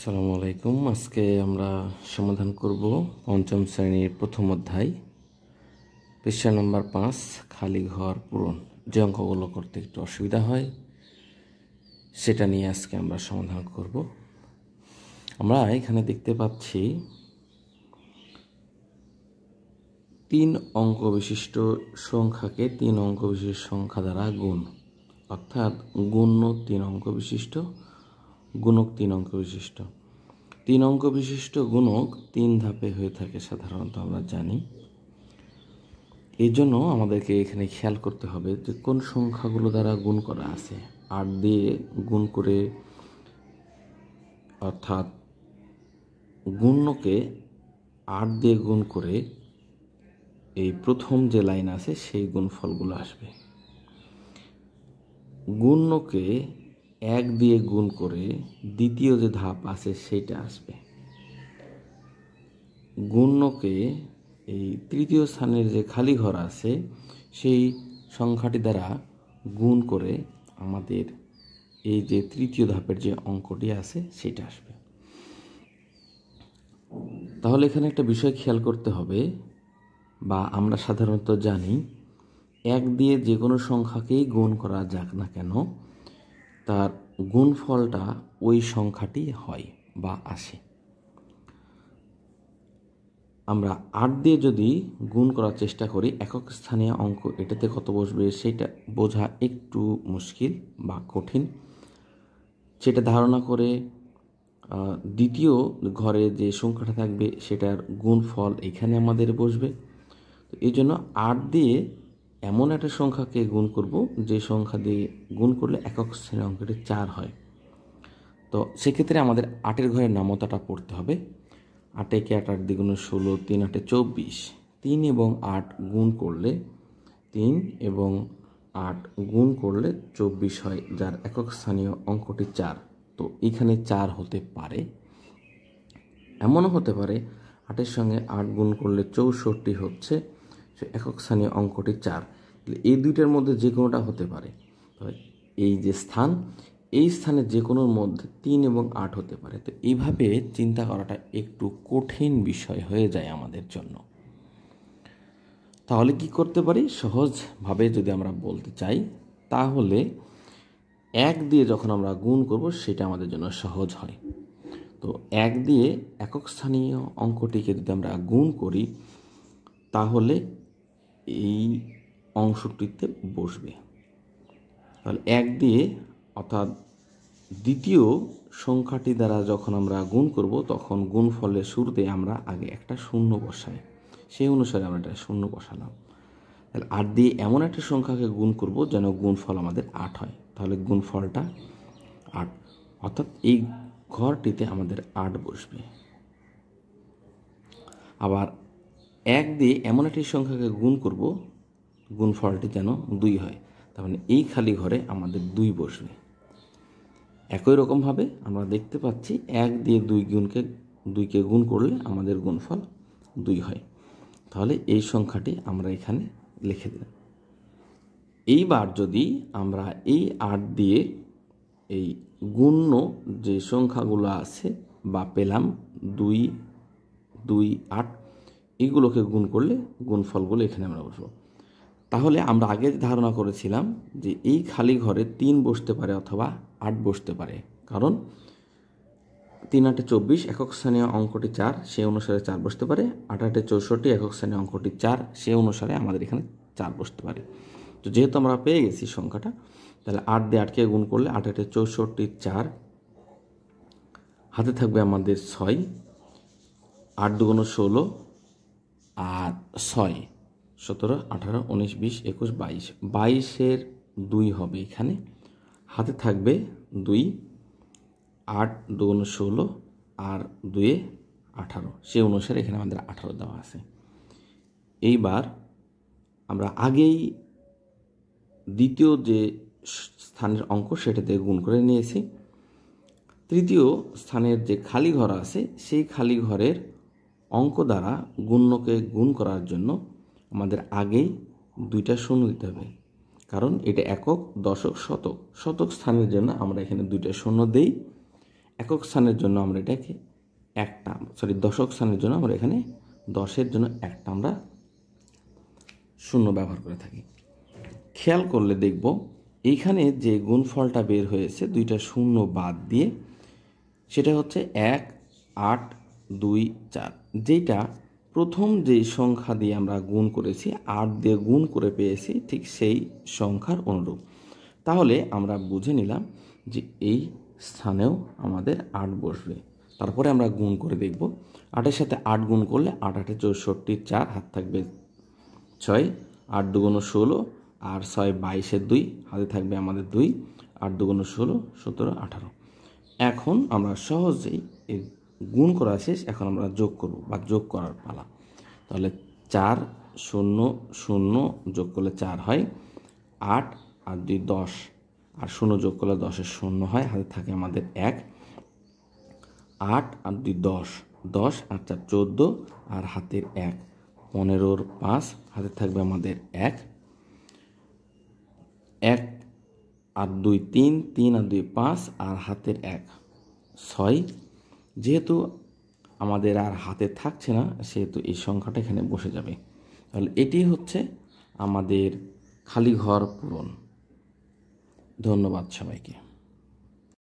আসসালামু আলাইকুম। আজকে আমরা সমাধান করব পঞ্চম শ্রেণীর প্রথম অধ্যায় পৃষ্ঠা নম্বর 5 খালি ঘর পূরণ। যে অঙ্কগুলো করতে একটু অসুবিধা হয় সেটা নিয়ে আজকে আমরা সমাধান করব। আমরা এখানে দেখতে পাচ্ছি 3 অঙ্ক বিশিষ্ট সংখ্যাকে 3 অঙ্ক বিশিষ্ট সংখ্যা দ্বারা গুণ, অর্থাৎ গুণ্য 3 অঙ্ক বিশিষ্ট, গুণক 3 অঙ্ক বিশিষ্ট। 3 অঙ্ক বিশিষ্ট গুণক 3 ধাপে হয়ে থাকে সাধারণত আমরা জানি। এই জন্য আমাদেরকে এখানে খেয়াল করতে হবে যে কোন সংখ্যাগুলো দ্বারা গুণ করা আছে। 8 দিয়ে গুণ করে, অর্থাৎ গুণ্যকে 8 দিয়ে গুণ করে এই প্রথম যে লাইন আছে সেই গুণফলগুলো আসবে। গুণ্যকে 1 দিয়ে গুণ করে দ্বিতীয় যে ধাপ আছে সেইটা আসবে। গুণ্যকে এই তৃতীয় স্থানের যে খালি ঘর আছে সেই সংখ্যাটি দ্বারা গুণ করে আমাদের এই যে তৃতীয় ধাপের যে অঙ্কটি আছে সেটা আসবে। তাহলে এখানে একটা বিষয় খেয়াল করতে হবে, বা আমরা সাধারণত জানি 1 দিয়ে যে কোনো সংখ্যাকেই গুণ করা যাক না কেন তার গুণফলটা ওই সংখ্যাটি হয় বা আসে। আমরা 8 দিয়ে যদি গুণ করার চেষ্টা করি একক স্থানীয় অঙ্ক, এটাতে কত বসবে সেটা বোঝা একটু মুশকিল বা কঠিন। সেটা ধারণা করে দ্বিতীয় ঘরে যে সংখ্যাটা থাকবে সেটার গুণফল এখানে আমাদের বসবে। তো এই জন্য 8 দিয়ে এমন একটা সংখ্যাকে গুণ করব যে সংখ্যা দিয়ে গুণ করলে একক শ্রেণীর অঙ্কটি 4 হয়। তো সেক্ষেত্রে আমাদের 8-এর ঘরের নামতাটা পড়তে হবে। 8 একে 8 8 দ্বিগুণ 16, 3 8 24। 3 এবং 8 গুণ করলে 3 এবং 8 গুণ করলে 24 হয়, যার একক স্থানীয় অঙ্কটি 4। তো এখানে 4 হতে পারে, এমনও হতে পারে 8-এর সঙ্গে 8 গুণ করলে 64 হচ্ছে, সে একক স্থানীয় অঙ্কটি 4। এই দুইটার মধ্যে যে কোনোটা হতে পারে। এই যে স্থান, এই স্থানের যে কোনোর মধ্যে 3 এবং 8 হতে পারে। তো এইভাবে চিন্তা করাটা একটু কঠিন বিষয় হয়ে যায় আমাদের জন্য। তাহলে কি করতে পারি? সহজভাবে যদি আমরা বলতে চাই তাহলে 1 দিয়ে যখন আমরা গুণ করব সেটা আমাদের জন্য সহজ হয়। তো 1 দিয়ে একক স্থানীয় অঙ্কটিকে যদি আমরা গুণ করি তাহলে এই অংশটিতে বসবে। তাহলে 1 দিয়ে, অর্থাৎ দ্বিতীয় সংখ্যাটি দ্বারা যখন আমরা গুণ করব তখন গুণফলের শুরুতে আমরা আগে একটা শূন্য বসাই, সেই অনুসারে আমরা একটা শূন্য বসালাম। তাহলে 8 দিয়ে এমন একটা সংখ্যাকে গুণ করব যেন গুণফল আমাদের 8 হয়। তাহলে গুণফলটা 8, অর্থাৎ এই ঘরটিতে আমাদের 8 বসবে। আবার 1 দিয়ে এমন একটি সংখ্যাকে গুণ করব গুণফলটি যেন 2 হয়, তার মানে এই খালি ঘরে আমাদের 2 বসবে। একই রকমভাবে আমরা দেখতে পাচ্ছি 1 দিয়ে 2কে গুণ করলে আমাদের গুণফল 2 হয়। তাহলে এই সংখ্যাটি আমরা এখানে লিখে দিলাম। এইবার যদি আমরা এই 8 দিয়ে এই গুণ্য যে সংখ্যাগুলো আছে বা পেলাম 2, 2, 8, এইগুলোকে গুণ করলে গুণফলগুলো এখানে আমরা বসবো। তাহলে আমরা আগে ধারণা করেছিলাম যে এই খালি ঘরে 3 বসতে পারে অথবা 8 বসতে পারে, কারণ 3 8 24 একক স্থানীয় অঙ্কটি 4, সে অনুসারে 4 বসতে পারে। 8 8 64 একক স্থানীয় অঙ্কটি 4, সে অনুসারে আমাদের এখানে 4 বসতে পারে। তো যেহেতু আমরা পেয়ে গেছি সংখ্যাটা, তাহলে 8 দিয়ে 8কে গুণ করলে 8 8 64 4, হাতে থাকবে আমাদের 6, 8 2 16 আর 6 17 18 19 20 21 22, 22-এর 2 হবে এখানে, হাতে থাকবে 2, 8 2 16 আর 2 18, সে অনুসারে এখানে আমাদের 18 দেওয়া আছে। এইবার আমরা আগেই দ্বিতীয় যে স্থানের অঙ্ক সেটাতে গুণ করে নিয়েছি। তৃতীয় স্থানের যে খালি ঘর আছে সেই খালি ঘরের অঙ্ক দ্বারা গুণ্যকে গুণ করার জন্য আমাদের আগেই 2টা শূন্য দিতে হবে, কারণ এটা একক, দশক, শতক। শতক স্থানের জন্য আমরা এখানে 2টা শূন্য দেই। একক স্থানের জন্য আমরা এটাকে একটা, দশক স্থানের জন্য আমরা এখানে 10-এর জন্য একটা আমরা শূন্য ব্যবহার করে থাকি। খেয়াল করলে দেখব এইখানে যে গুণফলটা বের হয়েছে দুইটা শূন্য বাদ দিয়ে, সেটা হচ্ছে 1, 8, 2, 4, যেটা প্রথম যেই সংখ্যা দিয়ে আমরা গুণ করেছি 8 দিয়ে গুণ করে পেয়েছি ঠিক সেই সংখ্যার অনুরূপ। তাহলে আমরা বুঝে নিলাম যে এই স্থানেও আমাদের 8 বসবে। তারপরে আমরা গুণ করে দেখব, 8-এর সাথে 8 গুণ করলে 8 8 64, 4 হাত থাকবে 6, 8 2 16 আর 6 22-এর 2 হাতে থাকবে আমাদের 2, 8 2 16 17 18। এখন আমরা সহজেই এই গুণ করা শেষ, এখন আমরা যোগ করব বা যোগ করার পালা। তাহলে 4 0 0 যোগ করলে 4 হয়, 8 আর 2 10 আর 0 যোগ করলে 10-এর 0 হয়, হাতে থাকে আমাদের 1, 8 আর 2 10, 10 আর 4 14 আর হাতের 1, 15-র 5 হাতে থাকবে আমাদের 1, 1 আর 2 3, 3 আর 2 5 আর হাতের 1 6। যেহেতু আমাদের আর হাতে থাকছে না সেহেতু এই সংখ্যাটা এখানে বসে যাবে। তাহলে এটি হচ্ছে আমাদের খালি ঘর পূরণ। ধন্যবাদ সবাইকে।